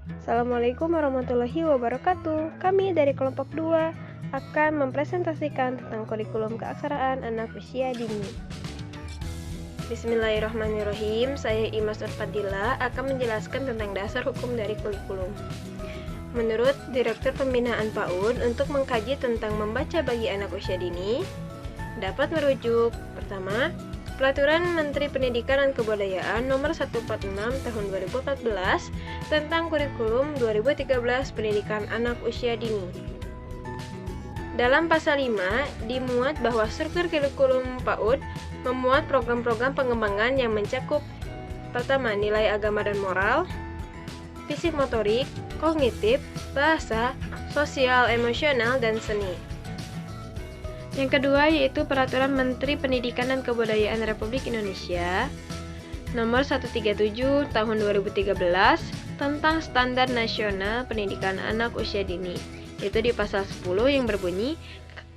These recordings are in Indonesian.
Assalamualaikum warahmatullahi wabarakatuh. Kami dari kelompok 2 akan mempresentasikan tentang kurikulum keaksaraan anak usia dini. Bismillahirrahmanirrahim. Saya Imas Nurfadila akan menjelaskan tentang dasar hukum dari kurikulum. Menurut Direktur Pembinaan PAUD, untuk mengkaji tentang membaca bagi anak usia dini, dapat merujuk pertama, Peraturan Menteri Pendidikan dan Kebudayaan Nomor 146 Tahun 2014 tentang Kurikulum 2013 Pendidikan Anak Usia Dini. Dalam pasal 5 dimuat bahwa struktur kurikulum PAUD memuat program-program pengembangan yang mencakup pertama, nilai agama dan moral, fisik motorik, kognitif, bahasa, sosial, emosional, dan seni. Yang kedua yaitu Peraturan Menteri Pendidikan dan Kebudayaan Republik Indonesia Nomor 137 Tahun 2013 tentang Standar Nasional Pendidikan Anak Usia Dini, yaitu di pasal 10 yang berbunyi,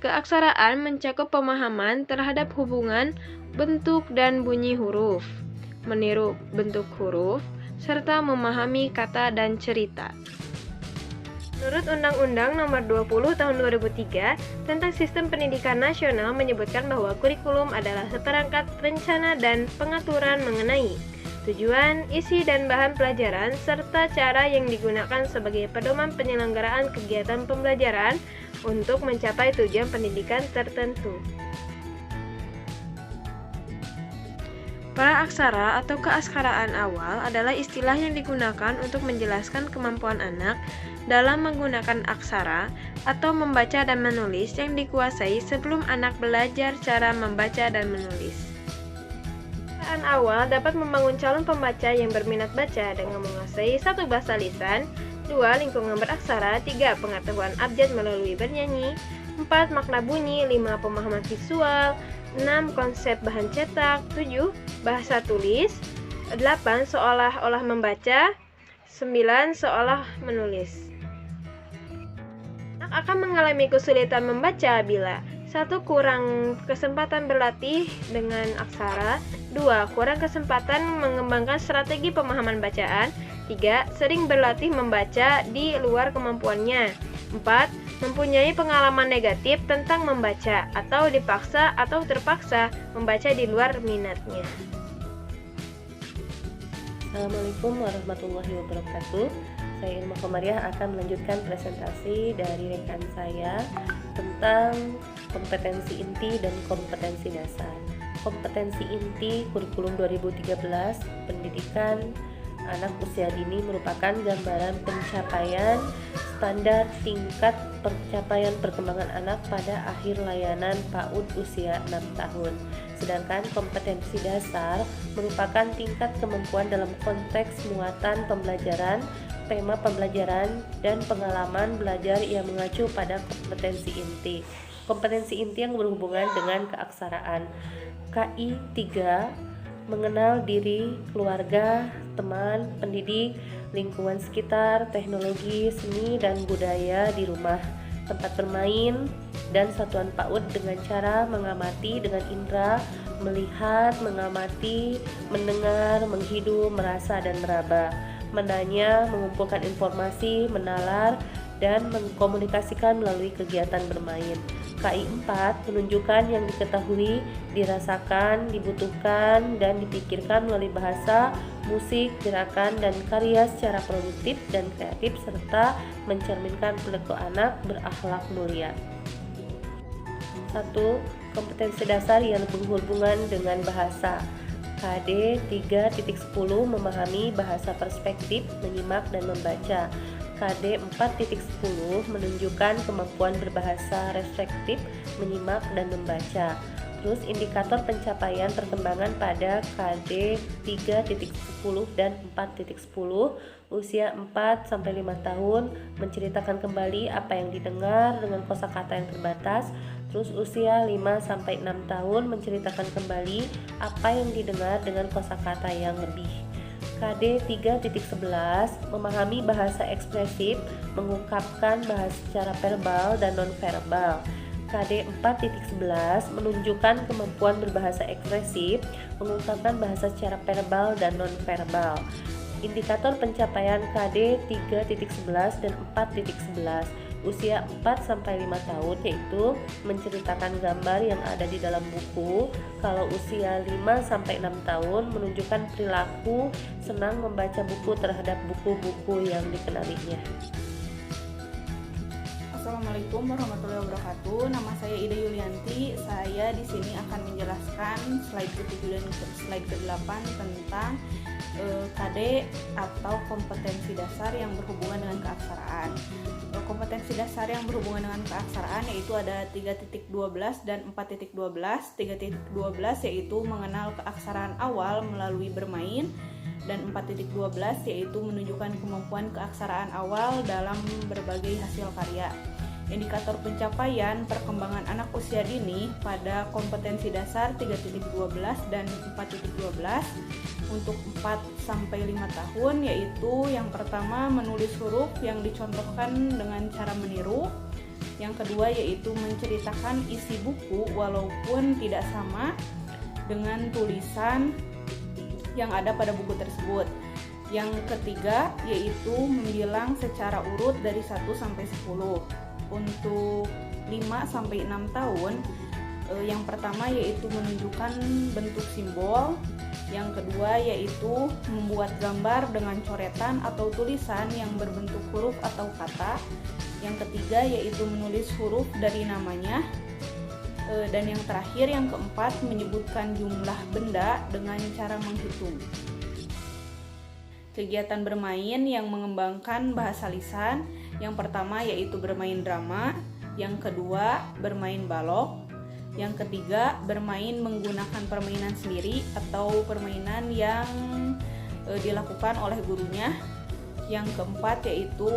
keaksaraan mencakup pemahaman terhadap hubungan bentuk dan bunyi huruf, meniru bentuk huruf, serta memahami kata dan cerita. Menurut Undang-Undang Nomor 20 Tahun 2003 tentang Sistem Pendidikan Nasional menyebutkan bahwa kurikulum adalah seperangkat rencana dan pengaturan mengenai tujuan, isi dan bahan pelajaran, serta cara yang digunakan sebagai pedoman penyelenggaraan kegiatan pembelajaran untuk mencapai tujuan pendidikan tertentu. Praaksara atau keaksaraan awal adalah istilah yang digunakan untuk menjelaskan kemampuan anak dalam menggunakan aksara atau membaca dan menulis yang dikuasai sebelum anak belajar cara membaca dan menulis. Keaksaraan awal dapat membangun calon pembaca yang berminat baca dengan menguasai 1. Bahasa lisan, 2. Lingkungan beraksara, 3. Pengetahuan abjad melalui bernyanyi, 4. Makna bunyi, 5. Pemahaman visual, 6. Konsep bahan cetak, 7. Bahasa tulis, 8. Seolah-olah membaca, 9. Seolah menulis. Anak akan mengalami kesulitan membaca bila 1. Kurang kesempatan berlatih dengan aksara, 2. Kurang kesempatan mengembangkan strategi pemahaman bacaan, 3. Sering berlatih membaca di luar kemampuannya, 4. Mempunyai pengalaman negatif tentang membaca atau dipaksa atau terpaksa membaca di luar minatnya. Assalamualaikum warahmatullahi wabarakatuh. Saya Irma Komariah akan melanjutkan presentasi dari rekan saya tentang kompetensi inti dan kompetensi dasar. Kompetensi inti kurikulum 2013 pendidikan anak usia dini merupakan gambaran pencapaian standar tingkat pencapaian perkembangan anak pada akhir layanan PAUD usia 6 tahun. Sedangkan kompetensi dasar merupakan tingkat kemampuan dalam konteks muatan pembelajaran, tema pembelajaran, dan pengalaman belajar yang mengacu pada kompetensi inti. Kompetensi inti yang berhubungan dengan keaksaraan. KI 3 mengenal diri, keluarga, teman, pendidik, lingkungan sekitar, teknologi, seni, dan budaya di rumah, tempat bermain, dan satuan PAUD dengan cara mengamati dengan indera, melihat, mengamati, mendengar, menghidup, merasa, dan meraba, menanya, mengumpulkan informasi, menalar, dan mengkomunikasikan melalui kegiatan bermain. KI 4 menunjukkan yang diketahui, dirasakan, dibutuhkan, dan dipikirkan melalui bahasa, musik, gerakan, dan karya secara produktif dan kreatif serta mencerminkan perilaku anak berakhlak mulia. 1. Kompetensi dasar yang berhubungan dengan bahasa. KD 3.10 memahami bahasa perspektif, menyimak, dan membaca. KD 4.10 menunjukkan kemampuan berbahasa reflektif, menyimak, dan membaca. Terus indikator pencapaian perkembangan pada KD 3.10 dan 4.10 usia 4-5 tahun menceritakan kembali apa yang didengar dengan kosakata yang terbatas. Terus usia 5-6 tahun menceritakan kembali apa yang didengar dengan kosakata yang lebih. KD 3.11 memahami bahasa ekspresif, mengungkapkan bahasa secara verbal dan non-verbal. KD 4.11 menunjukkan kemampuan berbahasa ekspresif, mengungkapkan bahasa secara verbal dan non-verbal. Indikator pencapaian KD 3.11 dan 4.11. Usia 4-5 tahun yaitu menceritakan gambar yang ada di dalam buku. Kalau usia 5-6 tahun menunjukkan perilaku senang membaca buku terhadap buku-buku yang dikenalinya. Assalamualaikum warahmatullahi wabarakatuh. Nama saya Ida Yulianti. Saya di sini akan menjelaskan slide ke-7 dan slide ke-8 tentang KD atau kompetensi dasar yang berhubungan dengan keaksaraan. Kompetensi dasar yang berhubungan dengan keaksaraan yaitu ada 3.12 dan 4.12. 3.12 yaitu mengenal keaksaraan awal melalui bermain, dan 4.12 yaitu menunjukkan kemampuan keaksaraan awal dalam berbagai hasil karya. Indikator pencapaian perkembangan anak usia dini pada kompetensi dasar 3.12 dan 4.12 untuk 4-5 tahun yaitu yang pertama menulis huruf yang dicontohkan dengan cara meniru. Yang kedua yaitu menceritakan isi buku walaupun tidak sama dengan tulisan yang ada pada buku tersebut. Yang ketiga yaitu membilang secara urut dari 1 sampai 10. Untuk 5-6 tahun, yang pertama yaitu menunjukkan bentuk simbol. Yang kedua yaitu membuat gambar dengan coretan atau tulisan yang berbentuk huruf atau kata. Yang ketiga yaitu menulis huruf dari namanya. Dan yang terakhir, yang keempat, menyebutkan jumlah benda dengan cara menghitung. Kegiatan bermain yang mengembangkan bahasa lisan. Yang pertama yaitu bermain drama. Yang kedua bermain balok. Yang ketiga bermain menggunakan permainan sendiri atau permainan yang dilakukan oleh gurunya. Yang keempat yaitu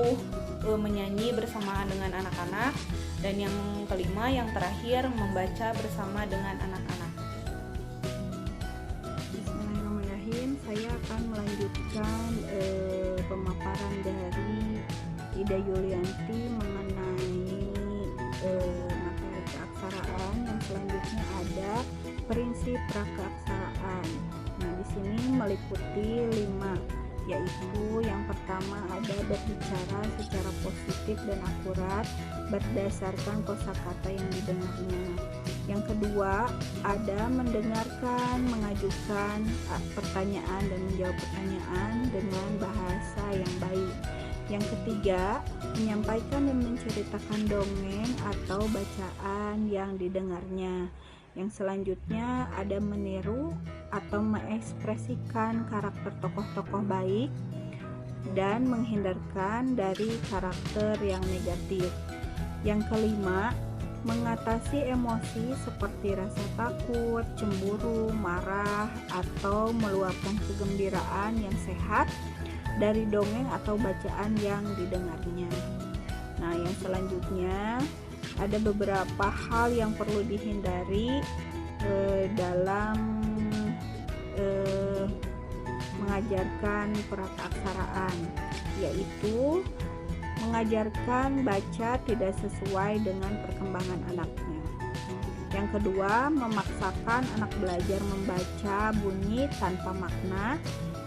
menyanyi bersamaan dengan anak-anak. Dan yang kelima, yang terakhir, membaca bersama dengan anak-anak. Bismillahirrahmanirrahim. Saya akan melanjutkan pemaparan dari Ida Yulianti mengenai materi keaksaraan. Yang selanjutnya ada prinsip prakeaksaraan. Nah, di sini meliputi 5, yaitu yang pertama ada berbicara secara positif dan akurat berdasarkan kosakata yang didengarnya. Yang kedua ada mendengarkan, mengajukan pertanyaan dan menjawab pertanyaan dengan bahasa yang baik. Yang ketiga, menyampaikan dan menceritakan dongeng atau bacaan yang didengarnya. Yang selanjutnya ada meniru atau mengekspresikan karakter tokoh-tokoh baik dan menghindarkan dari karakter yang negatif. Yang kelima, mengatasi emosi seperti rasa takut, cemburu, marah, atau meluapkan kegembiraan yang sehat dari dongeng atau bacaan yang didengarnya. Nah, yang selanjutnya ada beberapa hal yang perlu dihindari dalam mengajarkan prakeaksaraan, yaitu mengajarkan baca tidak sesuai dengan perkembangan anaknya. Yang kedua, memaksakan anak belajar membaca bunyi tanpa makna.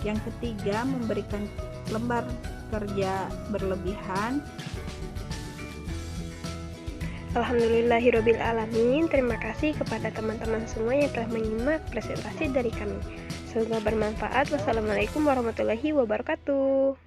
Yang ketiga, memberikan lembar kerja berlebihan. Alhamdulillahirabbil alamin. Terima kasih kepada teman-teman semua yang telah menyimak presentasi dari kami. Semoga bermanfaat. Wassalamualaikum warahmatullahi wabarakatuh.